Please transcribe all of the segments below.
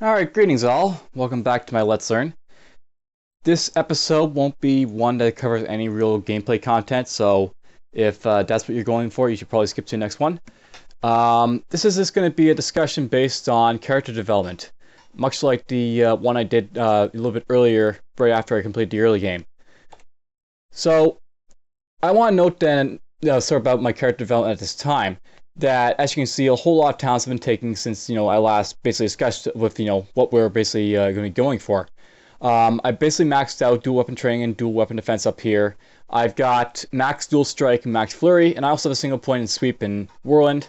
Alright, greetings all. Welcome back to my Let's Learn. This episode won't be one that covers any real gameplay content, so if that's what you're going for, you should probably skip to the next one. This is just going to be a discussion based on character development, much like the one I did a little bit earlier, right after I completed the early game. So, I want to note then, sort of about my character development at this time, that as you can see, a whole lot of talents have been taken since I last basically discussed with what we're basically going to be going for. I basically maxed out dual weapon training and dual weapon defense up here. I've got max dual strike and max flurry, and I also have a single point in sweep and whirlwind.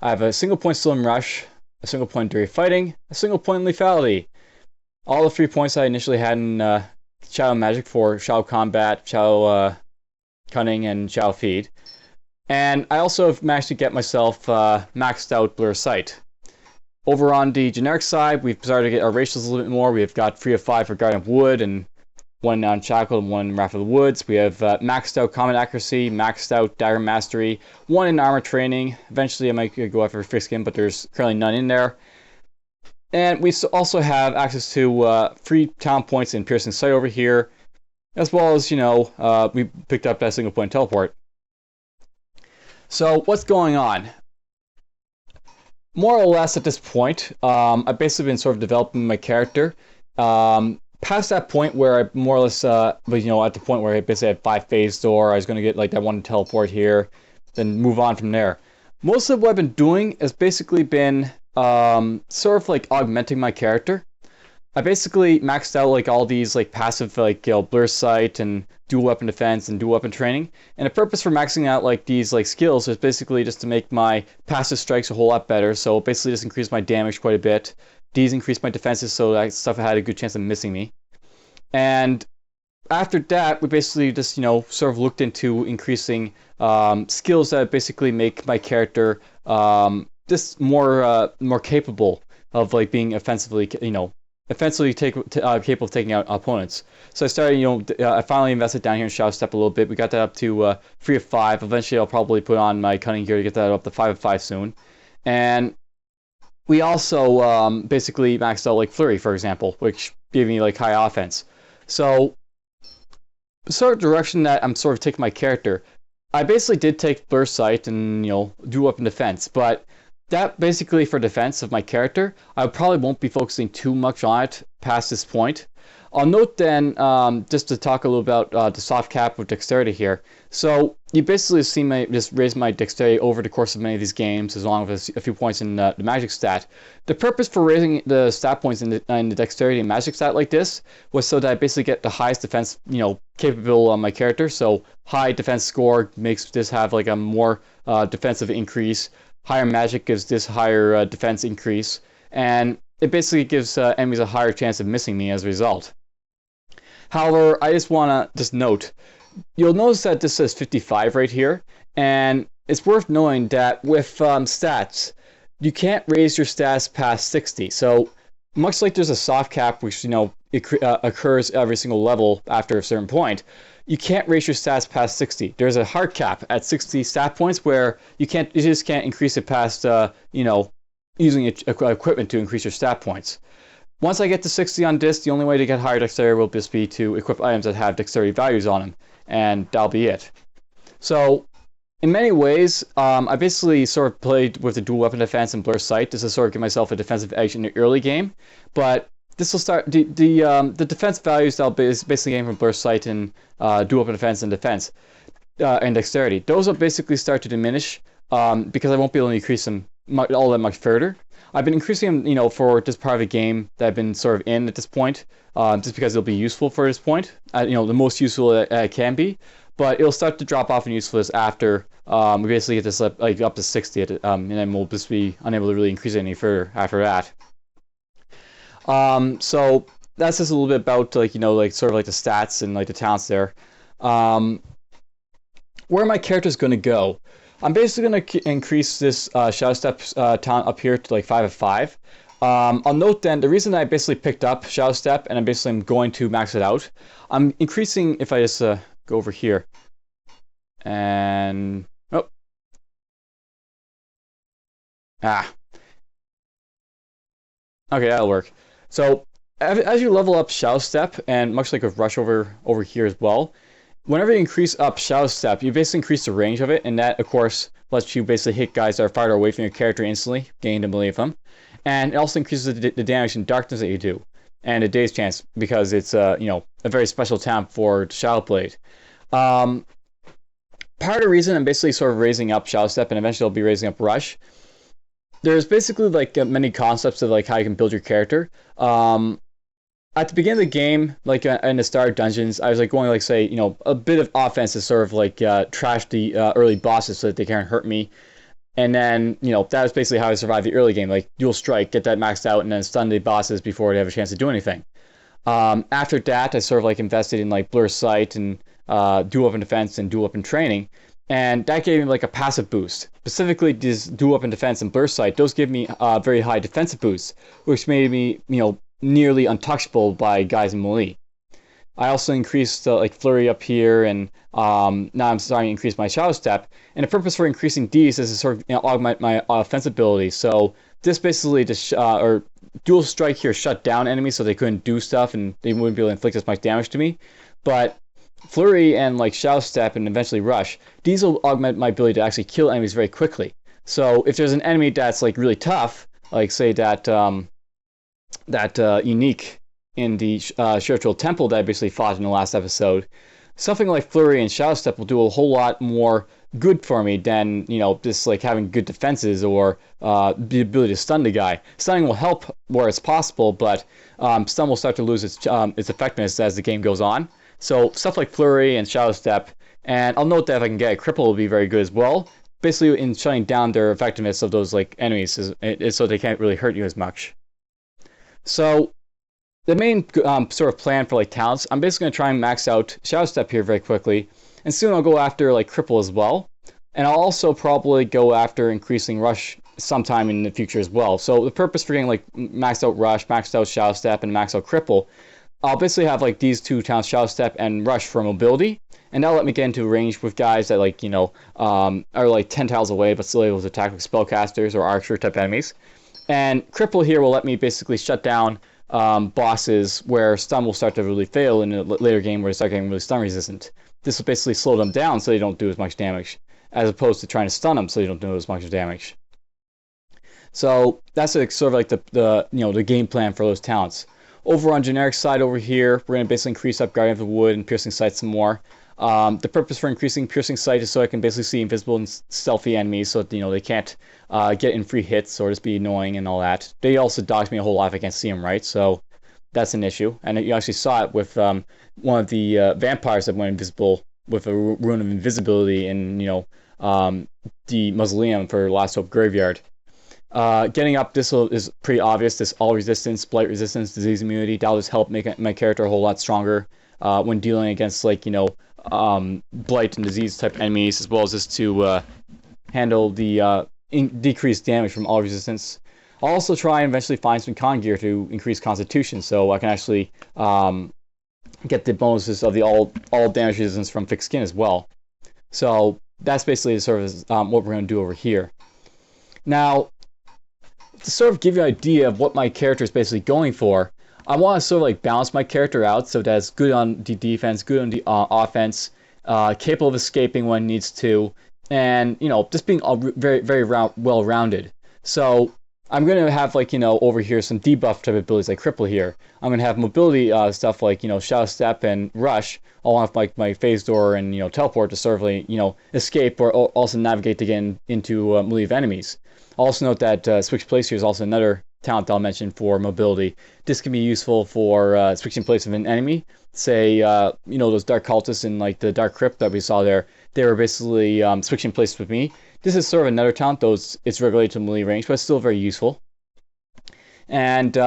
I have a single point still in rush, a single point in dirty fighting, a single point in lethality. All the 3 points I initially had in Shadow Magic for Shadow Combat, Shadow Cunning, and Shadow Feed. And I also have managed to get myself maxed out Blur Sight. Over on the generic side, we've started to get our ratios a little bit more. We've got 3 of 5 for Guardian of Wood, and 1 Unshackled, and 1 Wrath of the Woods. We have maxed out Combat Accuracy, maxed out Dagger Mastery, 1 in Armor Training. Eventually I might go after Thick Skin, but there's currently none in there. And we also have access to 3 talent points in Piercing Sight over here, as well as, we picked up that single point teleport. So what's going on? More or less at this point, I've basically been sort of developing my character. Past that point where I more or less, at the point where I basically had 5 phase door, I was going to get like that 1 teleport here, then move on from there. Most of what I've been doing has basically been sort of like augmenting my character. I basically maxed out like all these like passive blur sight and dual weapon defense and dual weapon training. And the purpose for maxing out like these like skills is basically just to make my passive strikes a whole lot better. So basically just increase my damage quite a bit. These increase my defenses so that stuff had a good chance of missing me. And after that, we basically just sort of looked into increasing skills that basically make my character just more capable of like being offensively capable of taking out opponents. So I started, I finally invested down here in Shadow Step a little bit. We got that up to 3 of 5. Eventually, I'll probably put on my Cunning gear to get that up to 5 of 5 soon. And we also basically maxed out like Flurry, for example, which gave me like high offense. So the sort of direction that I'm sort of taking my character, I basically did take Burst Sight and do up in defense, but that basically for defense of my character, I probably won't be focusing too much on it past this point. I'll note then, just to talk a little about the soft cap of dexterity here. So you basically see me just raise my dexterity over the course of many of these games, as long as a few points in the magic stat. The purpose for raising the stat points in the dexterity and magic stat like this was so that I basically get the highest defense, capable on my character. So high defense score makes this have like a more defensive increase. Higher magic gives this higher defense increase, and it basically gives enemies a higher chance of missing me as a result. However, I just want to just note, you'll notice that this says 55 right here, and it's worth knowing that with stats, you can't raise your stats past 60. So much like there's a soft cap, which occurs every single level after a certain point, you can't raise your stats past 60. There's a hard cap at 60 stat points where you just can't increase it past using equipment to increase your stat points. Once I get to 60 on disc, the only way to get higher dexterity will just be to equip items that have dexterity values on them, and that'll be it. So, in many ways, I basically sort of played with the dual weapon defense and blur sight. This is sort of give myself a defensive edge in the early game, but this will start the defense values that'll be basically getting from blur sight and dual weapon defense and dexterity. Those will basically start to diminish because I won't be able to increase them all that much further. I've been increasing them, for this part of the game that I've been sort of in at this point, just because it'll be useful for this point. The most useful it can be, but it'll start to drop off in usefulness after we basically get this up to 60, and then we'll just be unable to really increase it any further after that. So that's just a little bit about sort of like the stats and like the talents there. Where my character's going to go. I'm basically going to increase this Shadow Step talent up here to like 5 of 5. I'll note then, the reason I basically picked up Shadow Step and I'm basically going to max it out, I'm increasing, if I just go over here, and, oh, Okay, that'll work. So as you level up Shadow Step, and much like with Rush over here as well, whenever you increase up Shadow Step, you basically increase the range of it, and that, of course, lets you basically hit guys that are farther away from your character instantly, gain a melee of them. And it also increases the damage and darkness that you do, and a Daze chance, because it's a very special talent for Shadow Blade. Um, Part of the reason I'm basically sort of raising up Shadow Step, and eventually I'll be raising up Rush, there's basically like many concepts of like how you can build your character. At the beginning of the game, like in the start dungeons, I was like going like say a bit of offense to sort of like trash the early bosses so that they can't hurt me, and then that was basically how I survived the early game, like dual strike, get that maxed out, and then stun the bosses before they have a chance to do anything. After that, I sort of like invested in like blur sight and dual weapon defense and dual weapon training, and that gave me like a passive boost. Specifically, this dual weapon defense and blur sight, those give me very high defensive boosts, which made me nearly untouchable by guys in melee. I also increased like flurry up here, and now I'm starting to increase my shadow step. And the purpose for increasing these is to sort of augment my offensive ability. So this basically just or dual strike here shut down enemies so they couldn't do stuff and they wouldn't be able to inflict as much damage to me. But flurry and like shadow step and eventually rush, these will augment my ability to actually kill enemies very quickly. So if there's an enemy that's like really tough, like say that unique in the spiritual temple that I basically fought in the last episode, something like flurry and shadow step will do a whole lot more good for me than just like having good defenses or the ability to stun the guy. Stunning will help where it's possible, but stun will start to lose its effectiveness as the game goes on. So stuff like flurry and shadow step, and I'll note that if I can get a cripple, will be very good as well. Basically, in shutting down their effectiveness of those like enemies, so they can't really hurt you as much. So the main sort of plan for like talents, I'm basically going to try and max out Shadow Step here very quickly, and soon I'll go after like Cripple as well, and I'll also probably go after increasing Rush sometime in the future as well. So the purpose for getting like maxed out Rush, maxed out Shadow Step, and maxed out Cripple, I'll basically have like these two talents, Shadow Step and Rush, for mobility, and that'll let me get into range with guys that like are like 10 tiles away but still able to attack with spellcasters or archer type enemies. And Cripple here will let me basically shut down bosses where stun will start to really fail in a later game where they start getting really stun resistant. This will basically slow them down so they don't do as much damage, as opposed to trying to stun them so they don't do as much damage. So that's like, sort of like the game plan for those talents. Over on generic side over here, we're going to basically increase up Guardian of the Wood and Piercing Sight some more. The purpose for increasing Piercing Sight is so I can basically see invisible and stealthy enemies so that they can't get in free hits or just be annoying and all that. They also dodge me a whole lot if I can't see them right, so that's an issue. And you actually saw it with one of the vampires that went invisible with a rune of invisibility in the mausoleum for Last Hope Graveyard. Getting up this is pretty obvious. This all resistance, blight resistance, disease immunity, that'll just help make my character a whole lot stronger when dealing against like blight and disease type enemies, as well as just to handle the decreased damage from all resistance. I'll also try and eventually find some con gear to increase constitution, so I can actually get the bonuses of the all damage resistance from fixed skin as well. So that's basically sort of what we're going to do over here. Now, to sort of give you an idea of what my character is basically going for, I want to sort of like balance my character out so that it's good on the defense, good on the offense, capable of escaping when it needs to, and just being very very well-rounded. So I'm going to have like over here some debuff type abilities like Cripple here. I'm going to have mobility stuff like Shadow Step and Rush, along with like my Phase Door and Teleport to sort of like escape or also navigate to get into melee of enemies. Also note that Switch Place here is also another talent I'll mention for mobility. This can be useful for switching place of an enemy. Say, those Dark Cultists in like the Dark Crypt that we saw there, they were basically switching places with me. This is sort of another talent, though it's regulated to melee range, but it's still very useful. And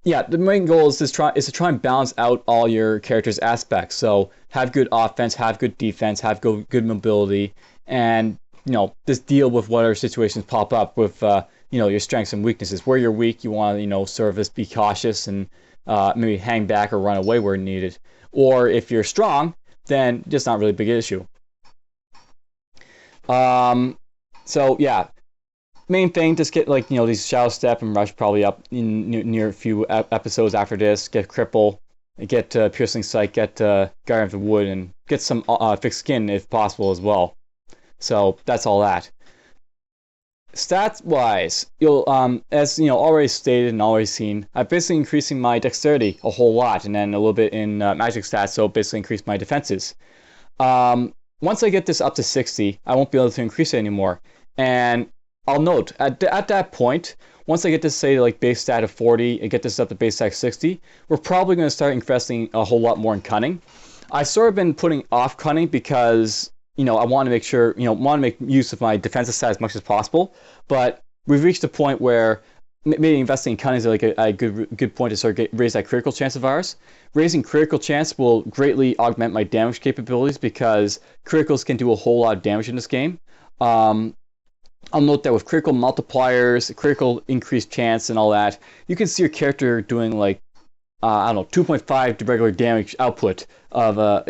yeah, the main goal is to try and balance out all your character's aspects. So have good offense, have good defense, have good mobility, and just deal with whatever situations pop up with your strengths and weaknesses. Where you're weak, you want to sort of be cautious and maybe hang back or run away where needed. Or if you're strong, then just not really a big issue. So yeah, main thing, just get like these Shadow Step and Rush probably up in near a few episodes after this. Get Cripple, get Piercing Sight, get Guardian of the Wood, and get some Fixed Skin if possible as well. So that's all that. Stats wise, you'll as already stated and already seen, I've basically increasing my dexterity a whole lot, and then a little bit in magic stats, so basically increase my defenses. Once I get this up to 60, I won't be able to increase it anymore. And I'll note at that point, once I get this say like base stat of 40 and get this up to base stat 60, we're probably going to start investing a whole lot more in cunning. I sort of been putting off cunning because I want to make sure, want to make use of my defensive stat as much as possible. But we've reached a point where maybe investing in cunning is like a good point to sort of raise that critical chance of ours. Raising critical chance will greatly augment my damage capabilities because criticals can do a whole lot of damage in this game. I'll note that with critical multipliers, critical increased chance, and all that, you can see your character doing like I don't know, 2.5 regular damage output of a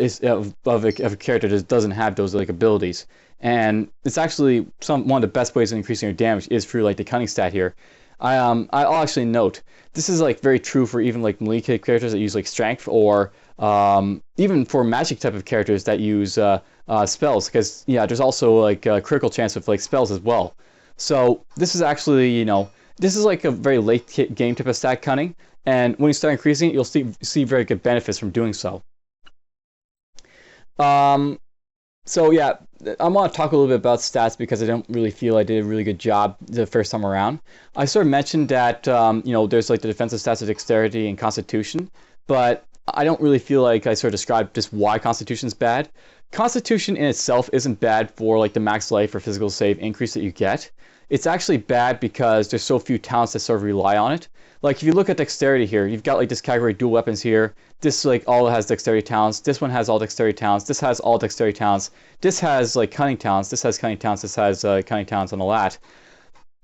character that doesn't have those like abilities. And it's actually one of the best ways of increasing your damage is through like the cunning stat here. I'll actually note this is like very true for even like melee characters that use like strength, or even for magic type of characters that use spells, because there's also like a critical chance with like spells as well. So this is actually this is like a very late game type of stat cunning. And when you start increasing it, you'll see very good benefits from doing so. So yeah, I want to talk a little bit about stats because I don't really feel I did a really good job the first time around. I sort of mentioned that there's like the defensive stats of dexterity and constitution, but I don't really feel like I sort of described just why constitution is bad. Constitution in itself isn't bad for like the max life or physical save increase that you get. It's actually bad because there's so few talents that sort of rely on it. Like if you look at dexterity here, you've got like this category dual weapons here. This like all has dexterity talents. This one has all dexterity talents. This has all dexterity talents. This has like cunning talents. This has cunning talents. This has cunning talents and all that.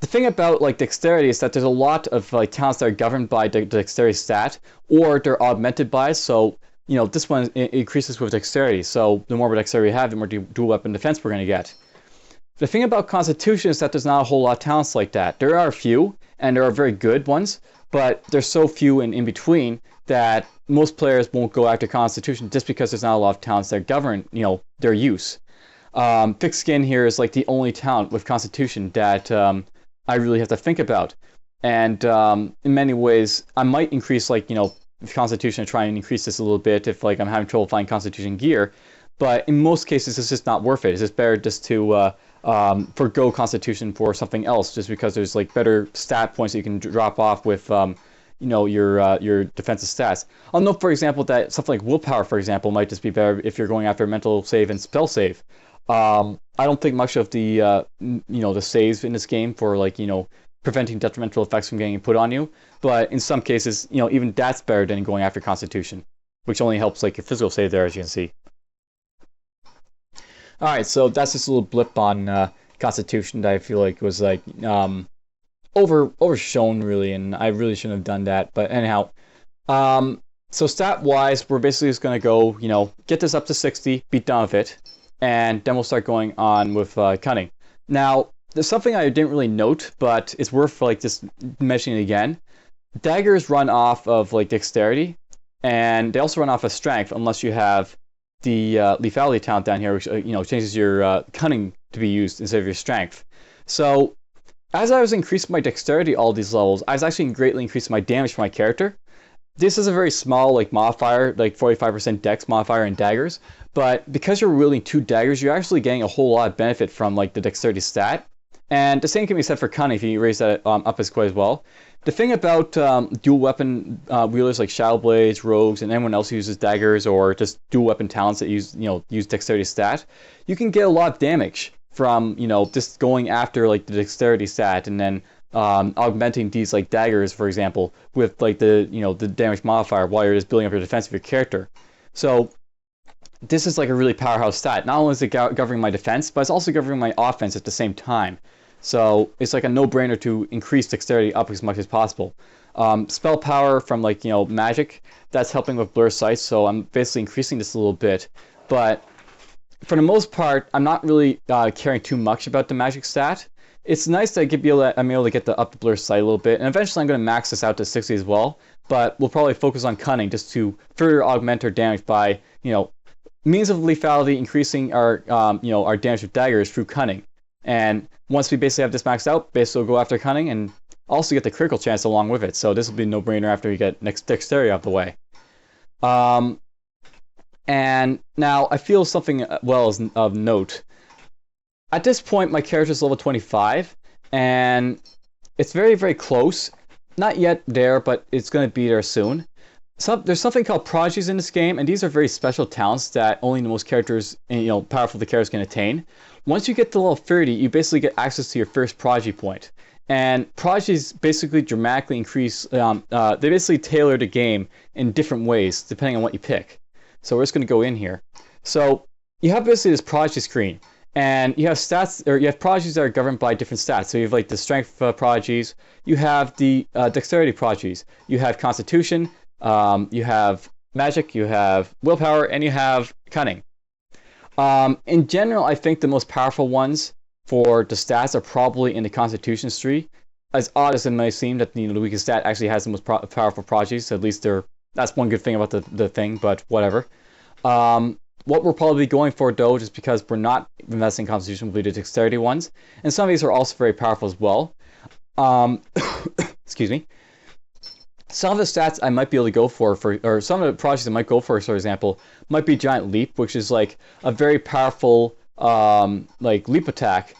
The thing about like dexterity is that there's a lot of like talents that are governed by the dexterity stat, or they're augmented by it. So this one increases with dexterity. So the more dexterity we have, the more dual weapon defense we're going to get. The thing about Constitution is that there's not a whole lot of talents like that. There are a few, and there are very good ones, but there's so few in between that most players won't go after Constitution just because there's not a lot of talents that govern, their use. Fixed Skin here is like the only talent with Constitution that I really have to think about. And in many ways, I might increase like, Constitution and try and increase this a little bit if like I'm having trouble finding Constitution gear. But in most cases, it's just not worth it. It's just better just to forgo Constitution for something else, just because there's like better stat points that you can drop off with your defensive stats. I'll note, for example, that something like willpower, for example, might just be better if you're going after mental save and spell save. I don't think much of the the saves in this game for like preventing detrimental effects from getting put on you, but in some cases even that's better than going after Constitution, which only helps like your physical save there, as you can see. All right, so that's just a little blip on Constitution that I feel like was like overshown really, and I really shouldn't have done that. But anyhow, so stat wise, we're basically just gonna go, get this up to 60, be done with it, and then we'll start going on with cunning. Now, there's something I didn't really note, but it's worth like just mentioning again. Daggers run off of like dexterity, and they also run off of strength, unless you have the lethality talent down here, which changes your cunning to be used instead of your strength. So as I was increasing my dexterity all these levels, I was actually greatly increasing my damage for my character. This is a very small like modifier, like 45% dex modifier in daggers, but because you're wielding 2 daggers, you're actually getting a whole lot of benefit from like the dexterity stat. And the same can be said for cunning if you raise that up as quite as well. The thing about dual weapon wielders like Shadow Blades, Rogues, and anyone else who uses daggers or just dual weapon talents that use dexterity stat, you can get a lot of damage from just going after like the dexterity stat and then augmenting these like daggers, for example, with like the the damage modifier while you're just building up your defense of your character. So this is like a really powerhouse stat. Not only is it governing my defense, but it's also governing my offense at the same time. So it's like a no-brainer to increase dexterity up as much as possible. Spell power from like magic, that's helping with blur sight, so I'm basically increasing this a little bit. But for the most part, I'm not really caring too much about the magic stat. it's nice that I'm able to get the up the blur sight a little bit, and eventually I'm going to max this out to 60 as well. But we'll probably focus on cunning just to further augment our damage by, means of lethality, increasing our, our damage with daggers through cunning. And once we basically have this maxed out, basically we'll go after cunning and also get the critical chance along with it. So this will be a no-brainer after we get next dexterity out of the way. And now I feel something is of note. At this point, my character is level 25, and it's very, very close. Not yet there, but it's going to be there soon. There's something called Prodigies in this game, and these are very special talents that only the most characters, powerful the characters can attain. Once you get to level 30, you basically get access to your first Prodigy point. And Prodigies basically dramatically increase, they basically tailor the game in different ways, depending on what you pick. So we're just going to go in here. So you have basically this Prodigy screen. And you have stats, or you have prodigies that are governed by different stats. So you have like the strength prodigies, you have the dexterity prodigies, you have constitution, you have magic, you have willpower, and you have cunning. In general, I think the most powerful ones for the stats are probably in the constitution tree. As odd as it may seem that the weakest stat actually has the most powerful prodigies, at least that's one good thing about the thing, but whatever. What we're probably going for, though, just because we're not investing in Constitution, will be the Dexterity ones. And some of these are also very powerful as well. Excuse me. Some of the stats I might be able to go for, or some of the projects I might go for example, might be Giant Leap, which is like a very powerful leap attack.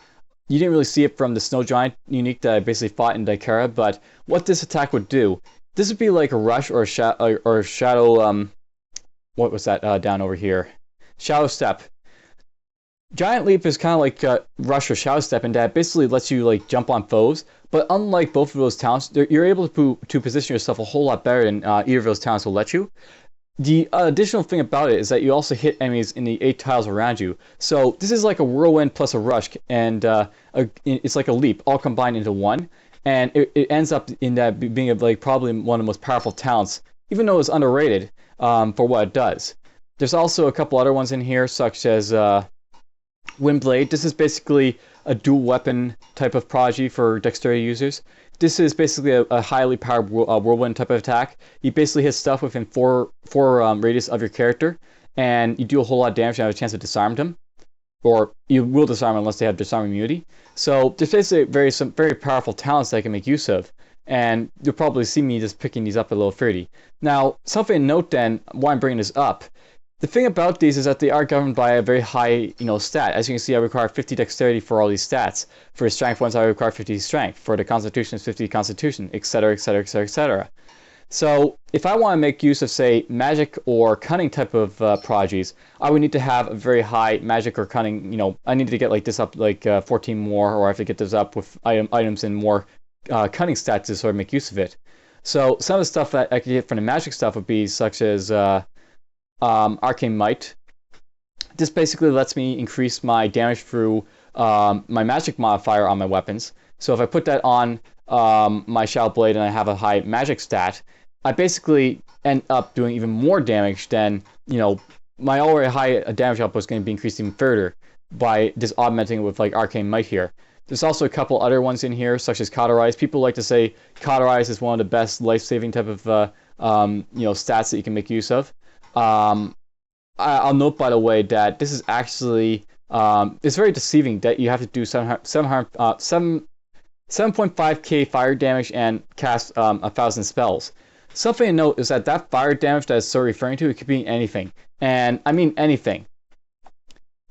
You didn't really see it from the Snow Giant unique that I basically fought in Daikara, but what this attack would do, this would be like a Rush or a Shadow, what was that down over here? Shadow Step. Giant Leap is kind of like Rush or Shadow Step in that it basically lets you like jump on foes, but unlike both of those talents, you're able to position yourself a whole lot better than either of those talents will let you. The additional thing about it is that you also hit enemies in the 8 tiles around you. So this is like a whirlwind plus a rush, and it's like a leap all combined into one, and it ends up in that being like probably one of the most powerful talents, even though it's underrated for what it does. There's also a couple other ones in here, such as Windblade. This is basically a dual weapon type of prodigy for dexterity users. This is basically a highly powered whirlwind type of attack. You basically hit stuff within four radius of your character, and you do a whole lot of damage and have a chance to disarm them. Or you will disarm unless they have disarm immunity. So there's basically some very powerful talents that I can make use of. And you'll probably see me just picking these up at level 30. Now, something to note then, why I'm bringing this up. The thing about these is that they are governed by a very high, stat. As you can see, I require 50 dexterity for all these stats. For the strength ones, I require 50 strength. For the constitution, it's 50 constitution, etc., etc., etc., etc. So if I want to make use of, say, magic or cunning type of prodigies, I would need to have a very high magic or cunning, I need to get like this up like 14 more, or I have to get this up with items and more cunning stats to sort of make use of it. So some of the stuff that I could get from the magic stuff would be such as Arcane Might. This basically lets me increase my damage through my magic modifier on my weapons. So if I put that on my Shadow Blade and I have a high magic stat, I basically end up doing even more damage than, my already high damage output is going to be increased even further by just augmenting it with like Arcane Might here. There's also a couple other ones in here, such as Cauterize. People like to say Cauterize is one of the best life-saving type of stats that you can make use of. I'll note, by the way, that this is actually it's very deceiving that you have to do 7.5k fire damage and cast 1,000 spells. Something to note is that fire damage that it's referring to, it could be anything, and I mean anything.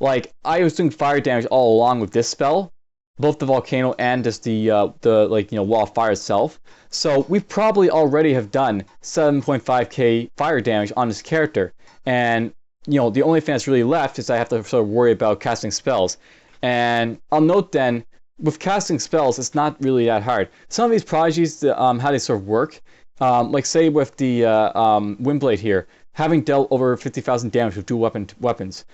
Like, I was doing fire damage all along with this spell, both the volcano and just the wall of fire itself. So we probably already have done 7.5k fire damage on this character, and the only thing that's really left is I have to sort of worry about casting spells. And I'll note then, with casting spells, it's not really that hard. Some of these prodigies, how they sort of work, like say with the Windblade here, having dealt over 50,000 damage with dual weapons.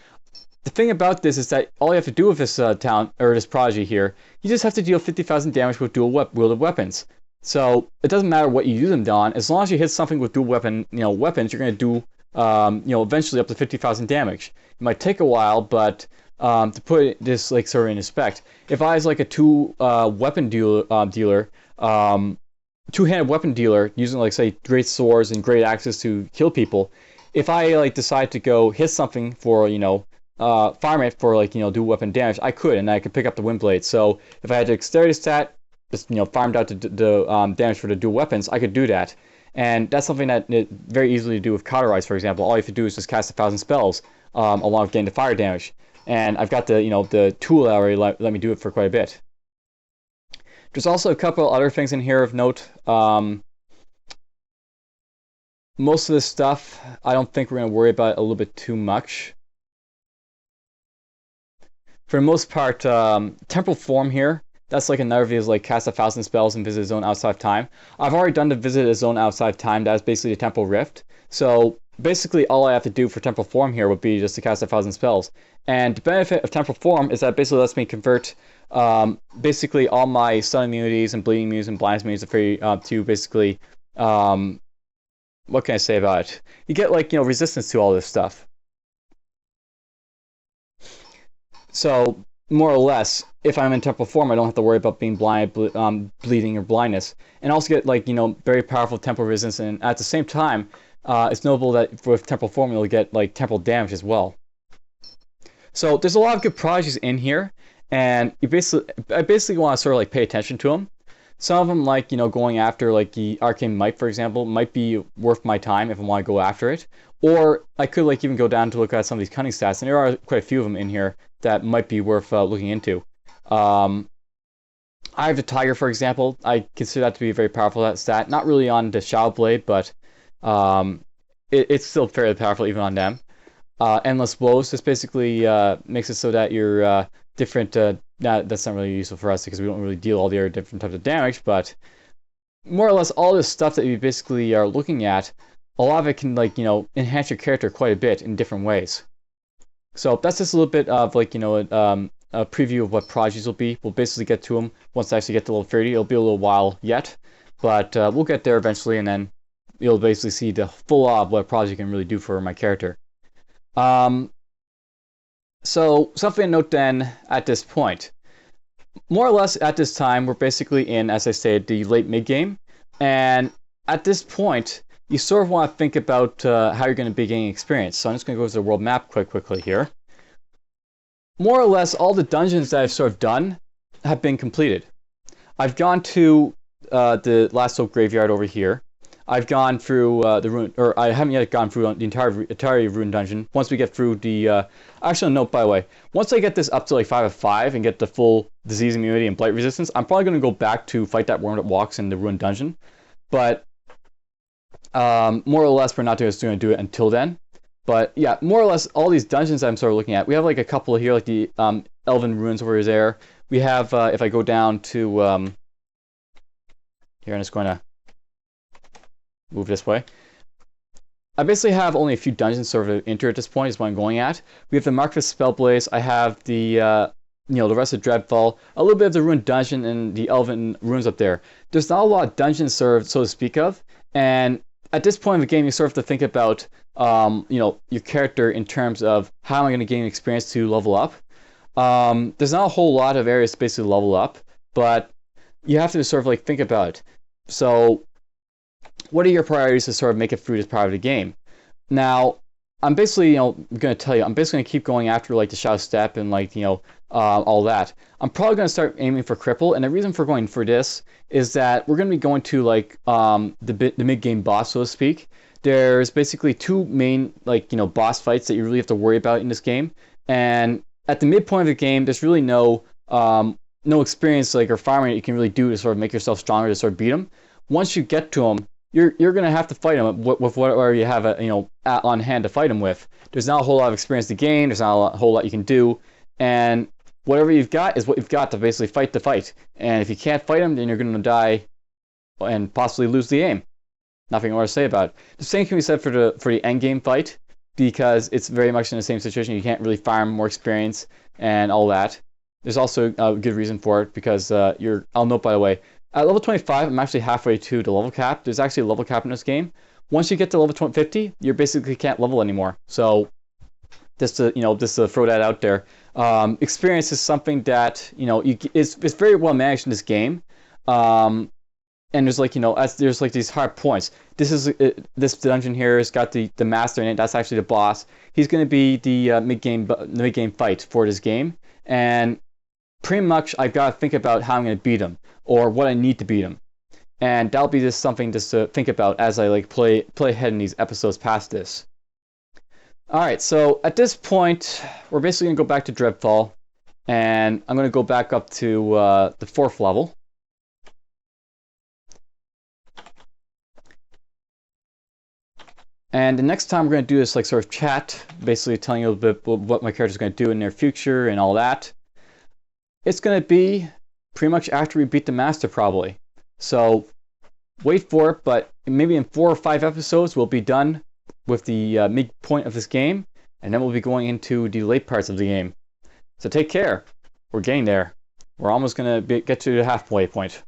The thing about this is that all you have to do with this talent, or this prodigy here, you just have to deal 50,000 damage with dual wielded weapons. So it doesn't matter what you use them on, as long as you hit something with dual weapons, you're going to do, eventually up to 50,000 damage. It might take a while, but To put this like sort of in respect, if I was like a two-handed weapon dealer using like say great swords and great axes to kill people, if I like decide to go hit something for farm it for like do weapon damage, I could, and I could pick up the wind blade. So if I had to dexterity stat, just farmed out the damage for the dual weapons, I could do that. And that's something that very easily to do with Cauterize, for example. All you have to do is just cast 1,000 spells along with getting the fire damage. And I've got the tool that already let me do it for quite a bit. There's also a couple other things in here of note. Most of this stuff, I don't think we're going to worry about a little bit too much. For the most part, Temporal Form here, that's like another video is like cast 1,000 spells and visit a zone outside of time. I've already done the visit a zone outside of time. That's basically the Temporal Rift. So basically all I have to do for Temporal Form here would be just to cast 1,000 spells. And the benefit of Temporal Form is that it basically lets me convert basically all my stun immunities and bleeding immunities and blindness immunities to basically what can I say about it? You get like resistance to all this stuff. So more or less, if I'm in Temporal Form, I don't have to worry about being blind, bleeding, or blindness, and also get like very powerful temporal resistance. And at the same time, it's notable that with Temporal Form, you'll get like temporal damage as well. So there's a lot of good prodigies in here, and I basically want to sort of like pay attention to them. Some of them, like going after like the Arcane Might, for example, might be worth my time if I want to go after it. Or I could like even go down to look at some of these cunning stats, and there are quite a few of them in here that might be worth looking into. I have the Tiger, for example. I consider that to be a very powerful stat. Not really on the Shadow Blade, but it's still fairly powerful even on them. Endless Blows just basically makes it so that you're different. That's not really useful for us because we don't really deal all the other different types of damage, but more or less all this stuff that you basically are looking at, a lot of it can like enhance your character quite a bit in different ways. So that's just a little bit of like a preview of what prodigies will be. We'll basically get to them once I actually get to level 30. It'll be a little while yet, but we'll get there eventually, and then you'll basically see the full of what a prodigy can really do for my character. So something to note then at this point. More or less at this time, we're basically in, as I said, the late mid-game. And at this point, you sort of want to think about how you're going to be gaining experience. So I'm just going to go to the world map quickly here. More or less, all the dungeons that I've sort of done have been completed. I've gone to the Last Hope Graveyard over here. I've gone through the Ruin, or I haven't yet gone through the entirety of Ruin Dungeon. Once we get through the, actually, no, by the way, once I get this up to like 5 of 5 and get the full disease immunity and blight resistance, I'm probably going to go back to fight that worm that walks in the Ruin Dungeon. But more or less, we're not just going to do it until then. But yeah, more or less, all these dungeons I'm sort of looking at, we have like a couple here, like the Elven Ruins over there. We have, if I go down to, here, I'm just going to move this way. I basically have only a few dungeons sort of enter at this point, is what I'm going at. We have the Mark of Spellblaze. I have the, the rest of Dreadfall, a little bit of the Ruined Dungeon and the Elven Ruins up there. There's not a lot of dungeons served, so to speak of, and at this point in the game, you sort of have to think about, your character in terms of how am I going to gain experience to level up. There's not a whole lot of areas to basically level up, but you have to sort of like think about it. So what are your priorities to sort of make it through this part of the game? Now, I'm basically, going to tell you, I'm basically going to keep going after like the Shadow Step and like, all that. I'm probably going to start aiming for Cripple, and the reason for going for this is that we're going to be going to like the mid-game boss, so to speak. There's basically two main like boss fights that you really have to worry about in this game, and at the midpoint of the game, there's really no experience like or farming that you can really do to sort of make yourself stronger to sort of beat them. Once you get to them, you're going to have to fight them with whatever you have on hand to fight them with. There's not a whole lot of experience to gain. There's not a whole lot you can do, and whatever you've got is what you've got to basically fight the fight. And if you can't fight them, then you're going to die and possibly lose the game. Nothing more to say about it. The same can be said for the end game fight, because it's very much in the same situation. You can't really farm more experience and all that. There's also a good reason for it, because I'll note, by the way, at level 25, I'm actually halfway to the level cap. There's actually a level cap in this game. Once you get to level 50, you basically can't level anymore. So just to throw that out there. Experience is something that it's very well managed in this game. And there's there's like these hard points. This dungeon here has got the master in it. That's actually the boss. He's going to be the mid game fight for this game, and pretty much I've got to think about how I'm going to beat him or what I need to beat him, and that'll be just something just to think about as I play ahead in these episodes past this. All right, so at this point we're basically going to go back to Dreadfall, and I'm going to go back up to the 4th level. And the next time we're going to do this sort of chat, basically telling you a little bit what my character's going to do in their future and all that. It's going to be pretty much after we beat the master, probably. So wait for it, but maybe in 4 or 5 episodes we'll be done with the midpoint of this game, and then we'll be going into the late parts of the game. So take care. We're getting there. We're almost going to get to the halfway point.